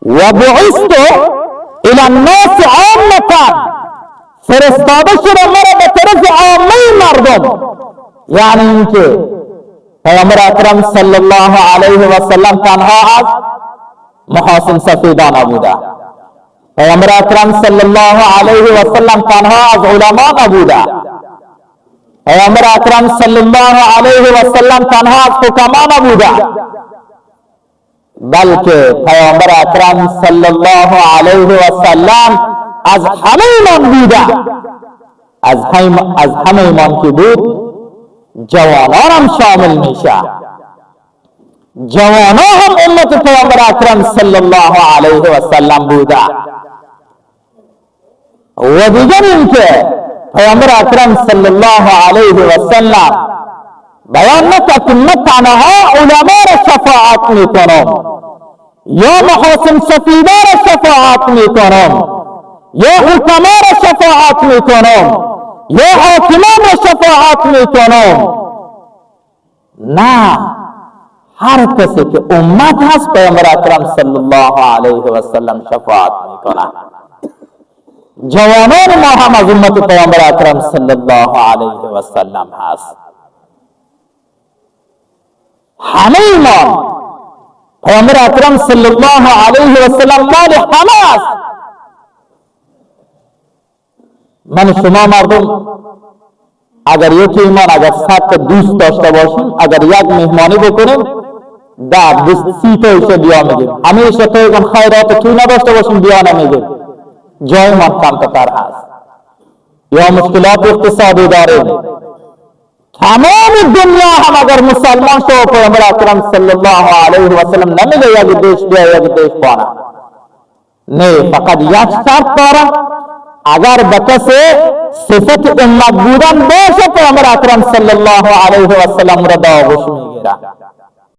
وبعثت الى الناس عامة فرستاده شده مرا به طرف عامه مردم. یعنی اینکه پیامبر اکرم صلی الله علیه و سلم تنها از محاسن سفیدان نبوده، پیامبر اکرم صلی الله علیه و سلم تنها از علما نبوده، پیامبر اکرم صلی الله علیه و سلم تنها از حکما نبوده، بلکه پیامبر اکرم صلی الله علیه و سلم از همه ایمان بوده. از همه ایمان که بود جوانان هم شامل میشه. جوانان هم امت پیامبر اکرم صلی الله علیه و سلم بوده. و دیگر اینکه پیامبر اکرم صلی الله علیه و سلم بیان نکرد که من تنها علما را شفاعت میکنم یا محاسن سفیده را شفاعت میکنم یا حکما را شفاعت میکنم یا حاکمان را شفاعت میکنم. نه، هر کسی که امت هست پیامبر اکرم صلی الله علیه و سلم شفاعت میکنه. جوانان ما هم از امت پیامبر اکرم صلی الله علیه و سلم هست. همه ایمان پیامبر اکرم صلی الله علیه و سلم مال همه است. من شما مردم اگر یک ایمان اگر 100 دوست داشته باشیم، اگر یک مهمانی بکنیم 10-20 تا ایشه بیا میگیم، همیشه تو خیرات تو نداشته باشیم بیا نمیگیم، جای من کمتر هست یا مشکلات اقتصادی داریم. تمام دنیا هم اگر مسلمان شو پیامبر اکرم صلی الله علیه و سلم نمیگه یک دیش بیا یک دیش بانه، نه، فقط یک شرط داره، اگر به کسی صفت امت بودن باشه پیامبر اکرم صلی الله علیه و سلم را در آغوش میگیره.